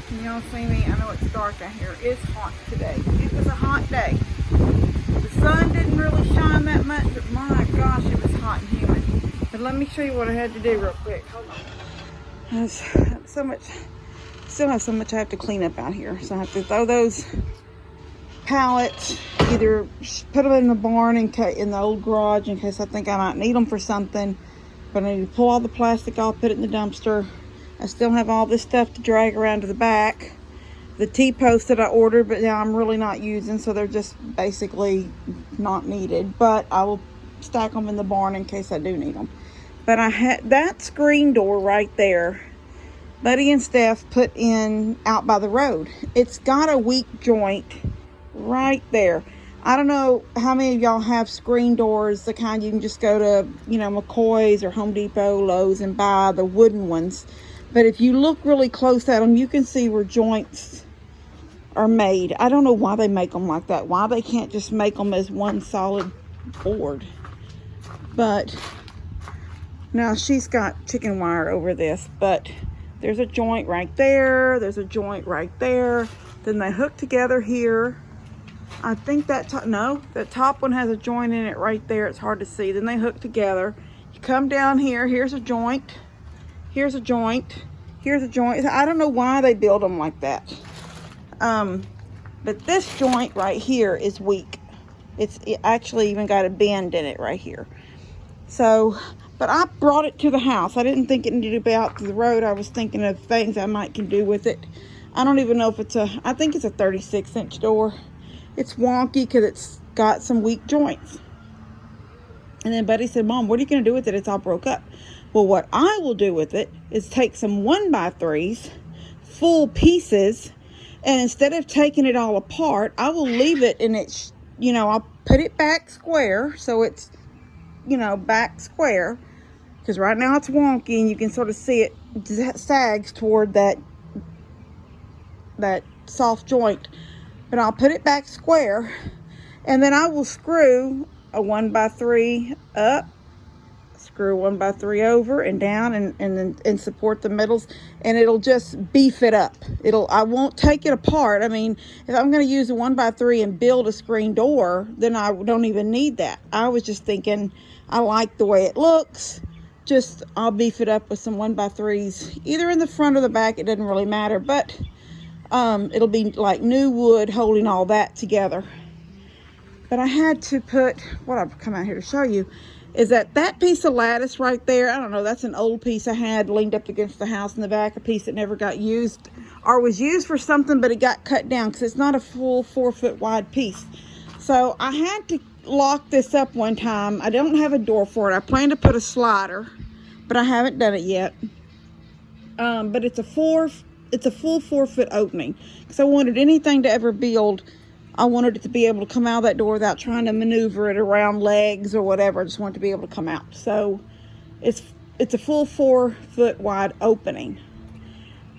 Can y'all see me? I know it's dark out here. It's hot today. It was a hot day. The sun didn't really shine that much, but my gosh, it was hot and humid. But let me show you what I had to do real quick. Hold on. There's so much, still have so much I have to clean up out here. So I have to throw those pallets, either put them in the barn in the old garage in case I think I might need them for something. But I need to pull all the plastic off, put it in the dumpster. I still have all this stuff to drag around to the back. The T-posts that I ordered, but now I'm really not using, so they're just basically not needed. But I will stack them in the barn in case I do need them. But I had that screen door right there, Buddy and Steph put in out by the road. It's got a weak joint right there. I don't know how many of y'all have screen doors, the kind you can just go to, McCoy's or Home Depot, Lowe's, and buy the wooden ones. But if you look really close at them, you can see where joints are made. I don't know why they make them like that. Why they can't just make them as one solid board. But now she's got chicken wire over this. But there's a joint right there. There's a joint right there. Then they hook together here. I think that top one has a joint in it right there. It's hard to see. Then they hook together. You come down here. Here's a joint. Here's a joint. Here's a joint. I don't know why they build them like that. But this joint right here is weak. It actually even got a bend in it right here. So, but I brought it to the house. I didn't think it needed to be out to the road. I was thinking of things I might can do with it. I don't even know if I think it's a 36-inch door. It's wonky because it's got some weak joints. And then Buddy said, Mom, what are you going to do with it? It's all broke up. Well, what I will do with it is take some 1x3s, full pieces, and instead of taking it all apart, I will leave it in its, I'll put it back square, so it's, back square, because right now it's wonky, and you can sort of see it sags toward that soft joint. But I'll put it back square, and then I will screw a 1x3 up, screw 1x3 over and down, and support the middles, and it'll just beef it up. I won't take it apart. I mean, if I'm going to use a 1x3 and build a screen door, then I don't even need that. I was just thinking, I like the way it looks. I'll beef it up with some 1x3s, either in the front or the back. It doesn't really matter, but it'll be like new wood holding all that together. But I had to put, what I've come out here to show you, is that piece of lattice right there. I don't know, that's an old piece I had leaned up against the house in the back, a piece that never got used, or was used for something, but it got cut down because it's not a full 4-foot wide piece. So I had to lock this up one time. I don't have a door for it. I plan to put a slider, but I haven't done it yet. But it's a full 4-foot opening, because I wanted anything to ever build, I wanted it to be able to come out of that door without trying to maneuver it around legs or whatever. I just want it to be able to come out. So it's a full 4-foot wide opening.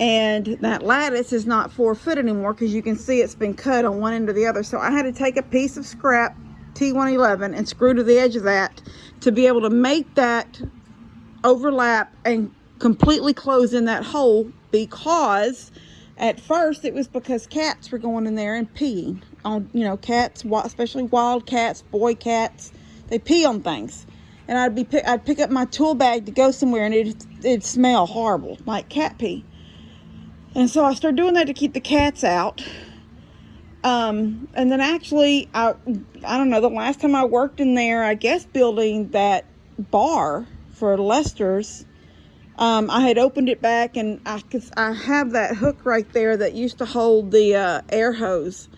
And that lattice is not 4 foot anymore, because you can see it's been cut on one end or the other. So I had to take a piece of scrap T111 and screw to the edge of that to be able to make that overlap and completely close in that hole, because at first it was because cats were going in there and peeing on, cats, especially wild cats, boy cats. They pee on things, and I'd pick up my tool bag to go somewhere, and it'd smell horrible, like cat pee. And so I started doing that to keep the cats out. And then actually, I don't know, the last time I worked in there, I guess building that bar for Lester's, I had opened it back, and I have that hook right there that used to hold the air hose.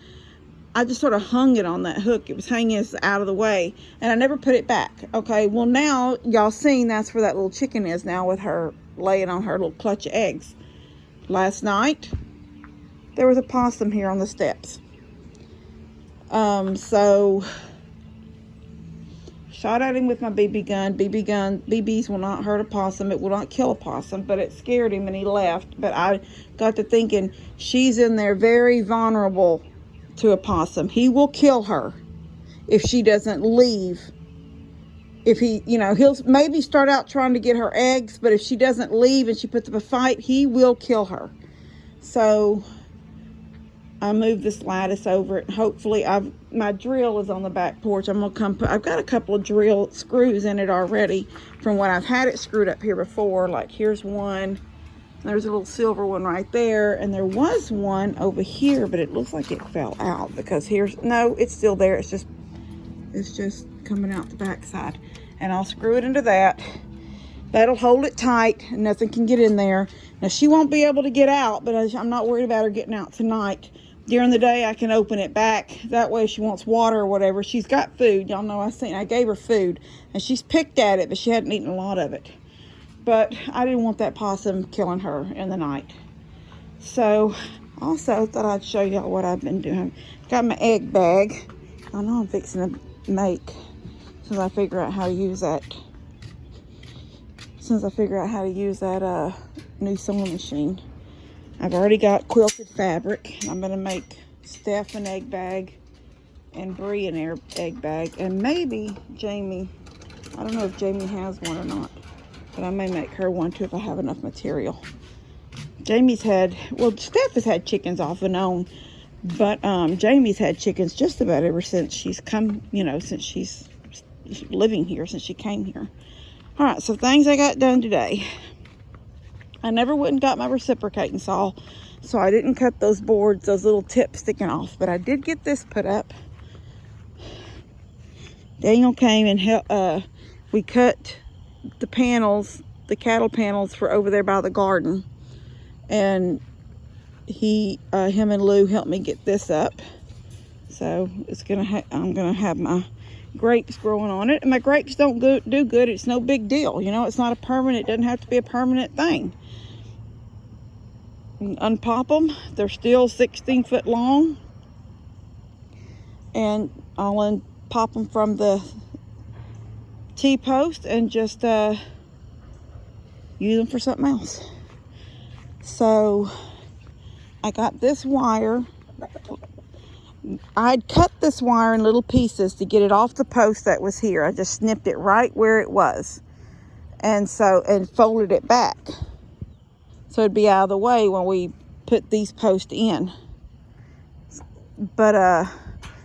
I just sort of hung it on that hook. It was hanging out of the way, and I never put it back. Okay, well now y'all seen that's where that little chicken is now, with her laying on her little clutch of eggs. Last night there was a possum here on the steps. So shot at him with my BB gun. BBs will not hurt a possum. It will not kill a possum, but it scared him and he left. But I got to thinking, she's in there very vulnerable to a possum. He will kill her if she doesn't leave. If he, he'll maybe start out trying to get her eggs, but if she doesn't leave and she puts up a fight, he will kill her. So I moved this lattice over it. Hopefully, my drill is on the back porch. I'm gonna come put, I've got a couple of drill screws in it already from when I've had it screwed up here before. Like here's one. There's a little silver one right there, and there was one over here, but it looks like it fell out because no, it's still there. It's just coming out the back side, and I'll screw it into that. That'll hold it tight, and nothing can get in there. Now she won't be able to get out, but I'm not worried about her getting out tonight. During the day, I can open it back. That way, if she wants water or whatever, she's got food. Y'all know I gave her food, and she's picked at it, but she hadn't eaten a lot of it. But I didn't want that possum killing her in the night. So, also thought I'd show y'all what I've been doing. Got my egg bag. I know I'm fixing to make, since I figure out how to use that. New sewing machine. I've already got quilted fabric. I'm gonna make Steph an egg bag and Bree an egg bag, and maybe Jamie. I don't know if Jamie has one or not, but I may make her one too if I have enough material. Steph has had chickens off and on, but Jamie's had chickens just about ever since she's come, since she's living here, since she came here. All right, so things I got done today. I never went and got my reciprocating saw, so I didn't cut those boards, those little tips sticking off, but I did get this put up. Daniel came and helped. We cut the panels, the cattle panels for over there by the garden, and him and Lou helped me get this up. So I'm gonna have my grapes growing on it, and my grapes don't do good. It's no big deal, it's not a permanent. It doesn't have to be a permanent thing. You can unpop them. They're still 16 foot long, and I'll unpop them from the T-post and just use them for something else. So I got this wire. I'd cut this wire in little pieces to get it off the post that was here. I just snipped it right where it was, and folded it back so it'd be out of the way when we put these posts in. But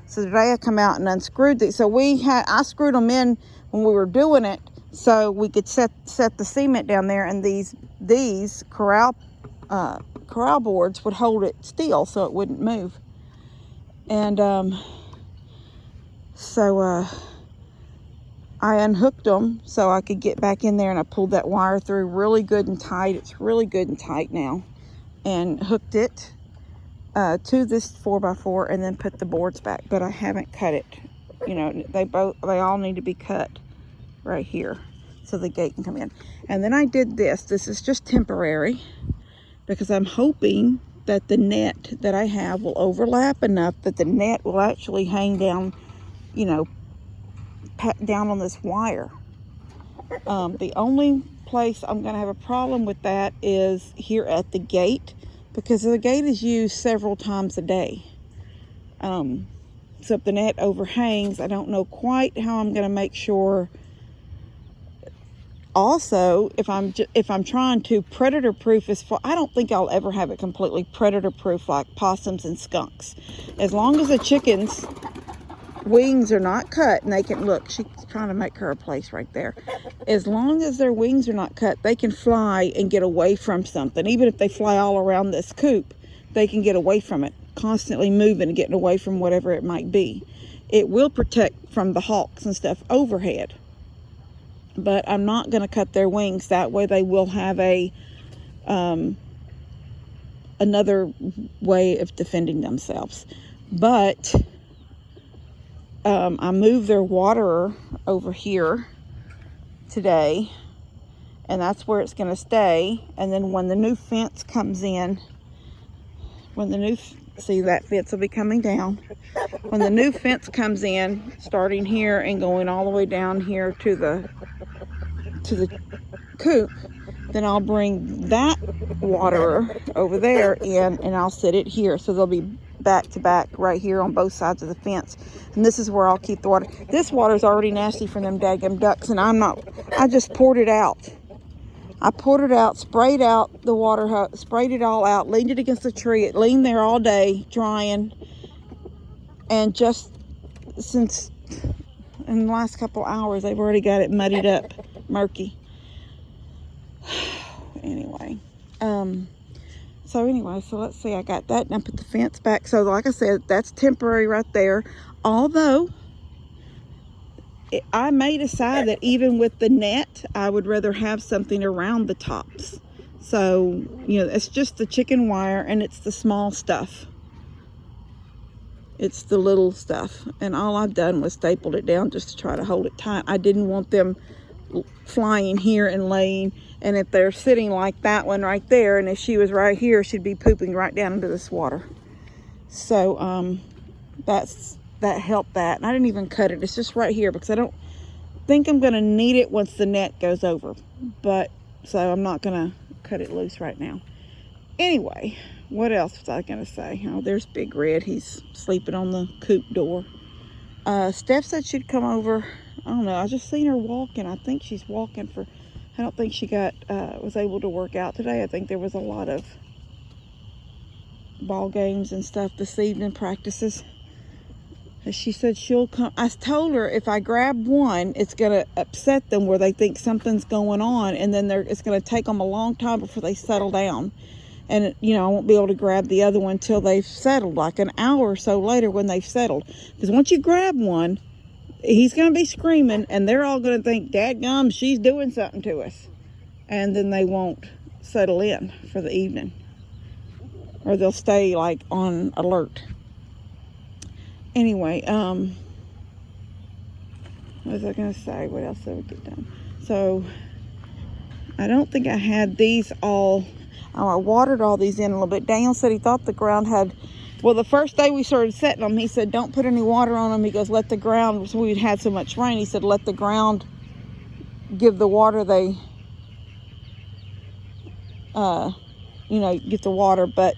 so today I come out and unscrewed these. So I screwed them in when we were doing it, so we could set the cement down there, and these corral boards would hold it still so it wouldn't move. And so I unhooked them so I could get back in there, and I pulled that wire through really good and tight. It's really good and tight now, and hooked it to this 4x4, and then put the boards back. But I haven't cut it. They all need to be cut right here so the gate can come in. And then I did this. This is just temporary because I'm hoping that the net that I have will overlap enough that the net will actually hang down, down on this wire. The only place I'm going to have a problem with that is here at the gate, because the gate is used several times a day. So if the net overhangs, I don't know quite how I'm going to make sure. Also, if I'm trying to predator proof I don't think I'll ever have it completely predator proof like possums and skunks. As long as the chickens' wings are not cut, and they can look, she's trying to make her a place right there. As long as their wings are not cut, they can fly and get away from something. Even if they fly all around this coop, they can get away from it, constantly moving and getting away from whatever it might be. It will protect from the hawks and stuff overhead. But I'm not going to cut their wings. That way they will have another way of defending themselves. But I moved their waterer over here today, and that's where it's going to stay. And then when the new fence comes in, see, that fence will be coming down. When the new fence comes in, starting here and going all the way down here to the coop, then I'll bring that waterer over there in, and I'll set it here. So they'll be back to back right here on both sides of the fence. And this is where I'll keep the water. This water's already nasty from them daggum ducks, and I just poured it out. I poured it out, sprayed out the water hose, sprayed it all out, leaned it against the tree. It leaned there all day, drying. And just since in the last couple hours, they've already got it muddied up, murky. Anyway, so let's see. I got that, and I put the fence back. So like I said, that's temporary right there. Although I may decide that even with the net, I would rather have something around the tops. So, it's just the chicken wire, and it's the small stuff. It's the little stuff. And all I've done was stapled it down just to try to hold it tight. I didn't want them flying here and laying. And if they're sitting like that one right there, and if she was right here, she'd be pooping right down into this water. So, that helped that. And I didn't even cut it. It's just right here because I don't think I'm going to need it once the net goes over. So I'm not going to cut it loose right now. Anyway, what else was I going to say? Oh, there's Big Red. He's sleeping on the coop door. Steph said she'd come over. I don't know. I just seen her walking. I think she's walking I don't think she was able to work out today. I think there was a lot of ball games and stuff this evening, practices. She said she'll come. I told her if I grab one, it's going to upset them where they think something's going on. And then it's going to take them a long time before they settle down. And, I won't be able to grab the other one till they've settled, like an hour or so later when they've settled. Because once you grab one, he's going to be screaming. And they're all going to think, dadgum, she's doing something to us. And then they won't settle in for the evening. Or they'll stay, like, on alert. Anyway, what was I going to say? What else did we get done? So, I don't think I had these all. I watered all these in a little bit. Daniel said he thought the ground had. Well, the first day we started setting them, he said, don't put any water on them. He goes, let the ground. So we'd had so much rain. He said, let the ground give the water they, get the water. But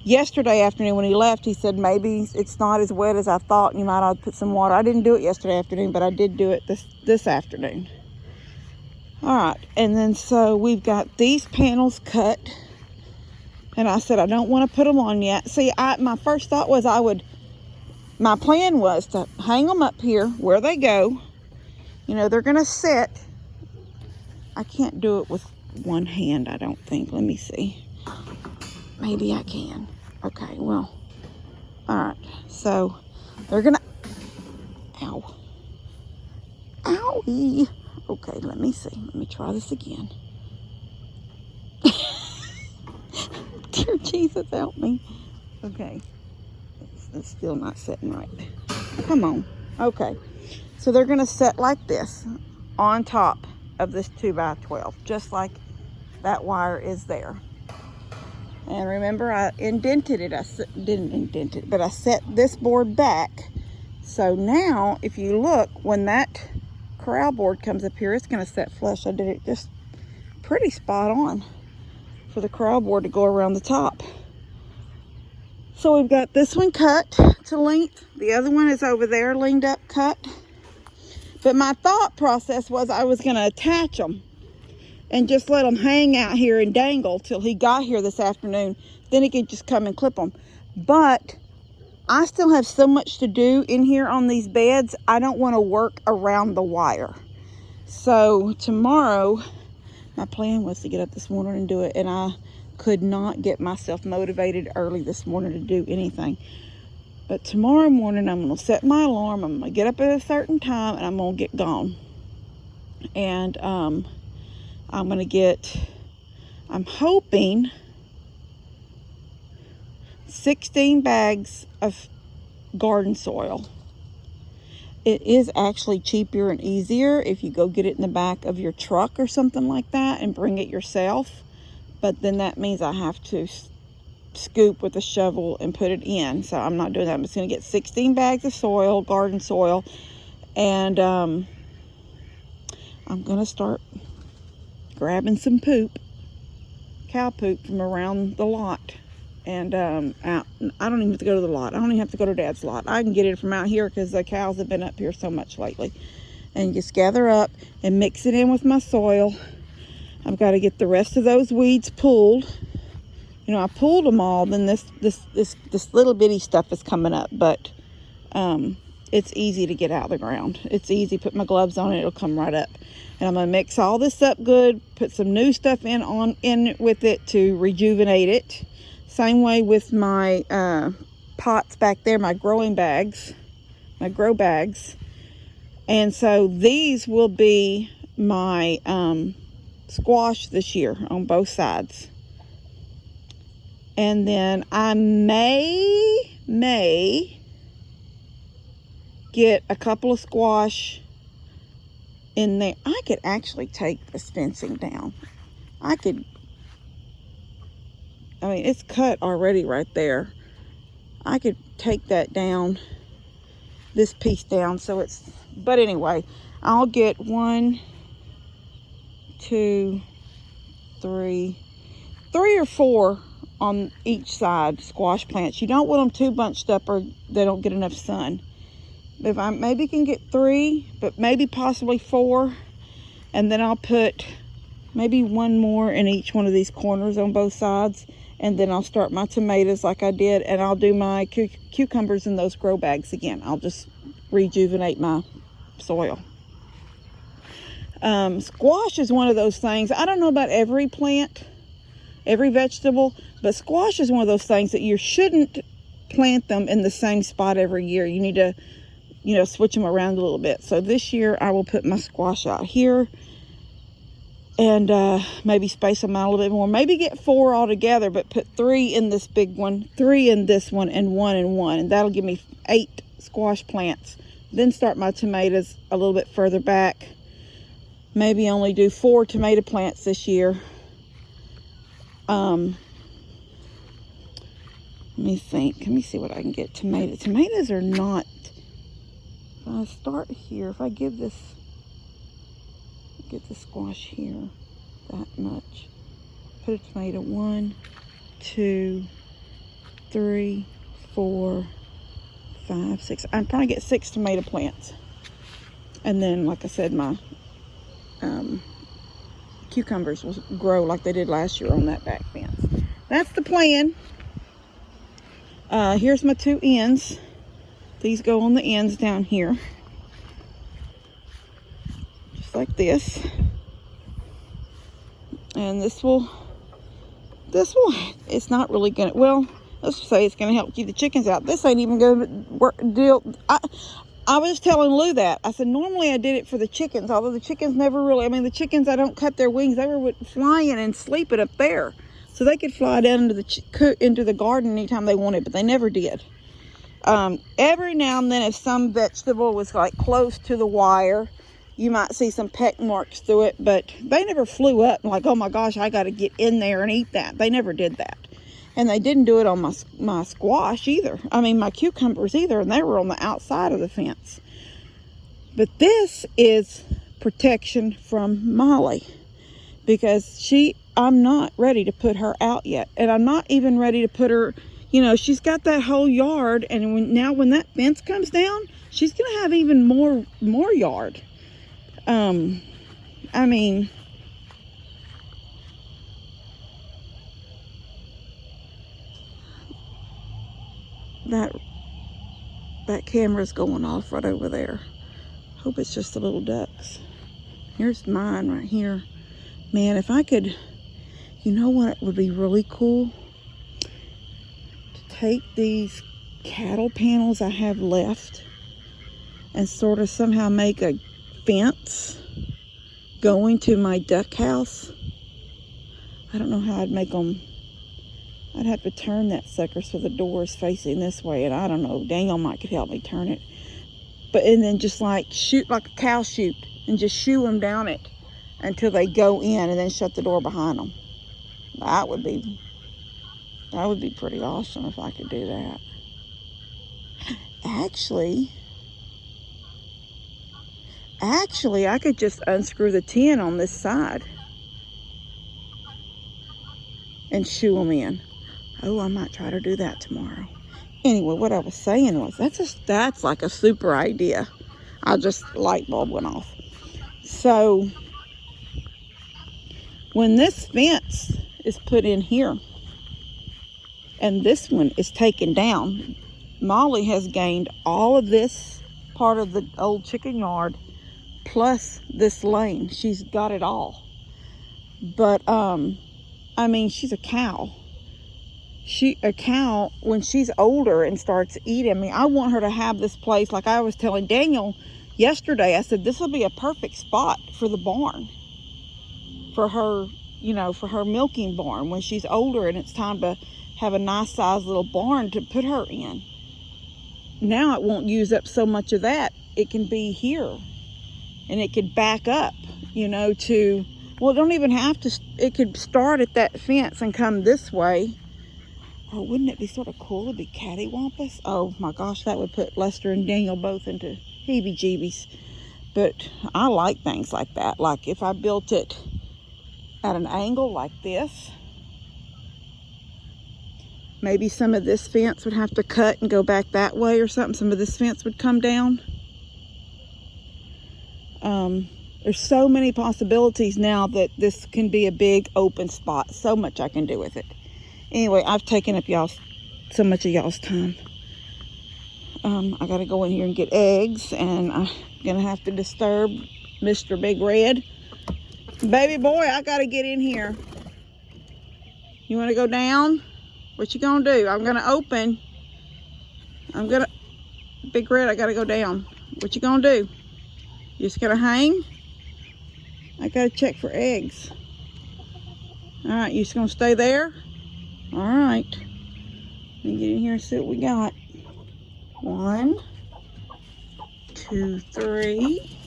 yesterday afternoon when he left, he said maybe it's not as wet as I thought and you might ought to put some water. I didn't do it yesterday afternoon, but I did do it this afternoon. All right, and then so we've got these panels cut, and I said I don't want to put them on yet. See, my first thought was my plan was to hang them up here where they go. They're going to sit. I can't do it with one hand, I don't think. Let me see. Maybe I can. Okay, well, all right. So they're gonna, owie. Okay, let me see. Let me try this again. Dear Jesus, help me. Okay, it's still not sitting right. Come on. Okay, so they're gonna sit like this on top of this 2x12, just like that wire is there. And remember, I indented it. I didn't indent it, but I set this board back. So now, if you look, when that corral board comes up here, it's going to set flush. I did it just pretty spot on for the corral board to go around the top. So we've got this one cut to length. The other one is over there, leaned up, cut. But my thought process was I was going to attach them and just let them hang out here and dangle till he got here this afternoon. Then he could just come and clip them. But I still have so much to do in here on these beds. I don't want to work around the wire. So tomorrow, my plan was to get up this morning and do it. And I could not get myself motivated early this morning to do anything. But tomorrow morning, I'm going to set my alarm. I'm going to get up at a certain time and I'm going to get gone. And, I'm hoping 16 bags of garden soil. It is actually cheaper and easier if you go get it in the back of your truck or something like that and bring it yourself. But then that means I have to scoop with a shovel and put it in. So I'm not doing that. I'm just going to get 16 bags of soil, garden soil. And I'm going to start grabbing some poop, cow poop from around the lot, and out. I don't even have to go to the lot. I don't even have to go to Dad's lot. I can get it from out here because the cows have been up here so much lately. And just gather up and mix it in with my soil, I've got to get the rest of those weeds pulled. You know, I pulled them all, then this little bitty stuff is coming up, but it's easy to get out of the ground. It's easy. Put my gloves on it, it'll come right up. And I'm gonna mix all this up good, put some new stuff in with it to rejuvenate it. Same way with my pots back there, my growing bags, my grow bags. And so these will be my squash this year on both sides. And then I may get a couple of squash in there. I could actually take this fencing down. I mean, it's cut already right there. I could take that down, this piece down, so it's, but anyway, I'll get 1, 2, 3 or 4 on each side squash plants. You don't want them too bunched up or they don't get enough sun. If I maybe can get 3, but maybe possibly 4, and then I'll put maybe 1 more in each one of these corners on both sides, and then I'll start my tomatoes like I did, and I'll do my cucumbers in those grow bags again. I'll just rejuvenate my soil. Squash is one of those things. I don't know about every plant, every vegetable, but squash is one of those things that you shouldn't plant them in the same spot every year. You need to, you know, switch them around a little bit. So this year I will put my squash out here and maybe space them out a little bit more. Maybe get 4 all together, but put 3 in this big one, 3 in this one, and 1 in one. And that'll give me 8 squash plants. Then start my tomatoes a little bit further back. Maybe only do 4 tomato plants this year. Let me think. Let me see what I can get. Tomatoes are not. If I start here, if I get the squash here, that much. Put a tomato. 1, 2, 3, 4, 5, 6. I'm trying to get 6 tomato plants. And then, like I said, my cucumbers will grow like they did last year on that back fence. That's the plan. Here's my 2 ends. These go on the ends down here. Just like this. And this will, it's not really gonna, well, let's just say it's gonna help keep the chickens out. This ain't even gonna work, I was telling Lou that. I said, normally I did it for the chickens, although the chickens never really, I mean, the chickens, I don't cut their wings. They were flying and sleeping up there. So they could fly down into the garden anytime they wanted, but they never did. Every now and then, if some vegetable was like close to the wire, you might see some peck marks through it, but they never flew up like, oh my gosh, I got to get in there and eat that. They never did that. And they didn't do it on my squash either. I mean, my cucumbers either, and they were on the outside of the fence. But this is protection from Molly, because I'm not ready to put her out yet. And I'm not even ready to put her, you know, she's got that whole yard, and when that fence comes down, she's going to have even more yard. I mean, that camera's going off right over there. Hope it's just the little ducks. Here's mine right here. Man, if I could, you know what would be really cool? To take these cattle panels I have left and sort of somehow make a fence going to my duck house. I don't know how I'd make them. I'd have to turn that sucker so the door is facing this way, and I don't know, Daniel might could help me turn it. But, and then just like shoot like a cow chute and just shoo them down it until they go in, and then shut the door behind them. That would be pretty awesome if I could do that. Actually, I could just unscrew the tin on this side and shoo them in. Oh, I might try to do that tomorrow. Anyway, what I was saying was, that's like a super idea. Light bulb went off. So, When this fence is put in here and this one is taken down, Molly has gained all of this part of the old chicken yard plus this lane. She's got it all. But I mean, she's a cow. A cow, when she's older and starts eating, I mean, I want her to have this place. Like I was telling Daniel yesterday, I said this will be a perfect spot for the barn, for her, you know, for her milking barn when she's older and it's time to have a nice sized little barn to put her in. Now it won't use up so much of that. It can be here, and it could back up, you know, to, well, it don't even have to, it could start at that fence and come this way. Oh, wouldn't it be sort of cool to be cattywampus? Oh my gosh, that would put Lester and Daniel both into heebie-jeebies. But I like things like that. Like if I built it at an angle like this, maybe some of this fence would have to cut and go back that way or something. Some of this fence would come down. There's so many possibilities now that this can be a big open spot. So much I can do with it. Anyway, I've taken up so much of y'all's time. I gotta go in here and get eggs, and I'm gonna have to disturb Mr. Big Red. Baby boy, I gotta get in here. You wanna go down? What you gonna do? I'm gonna open. Big Red, I gotta go down. What you gonna do? You just gonna hang? I gotta check for eggs. All right, you just gonna stay there? All right. Let me get in here and see what we got. 1, 2, 3,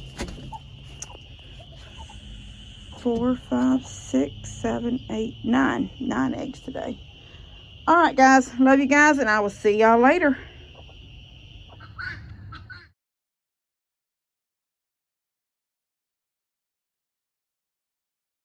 4, 5, 6, 7, 8, 9. 9 eggs today. All right, guys. Love you guys, and I will see y'all later.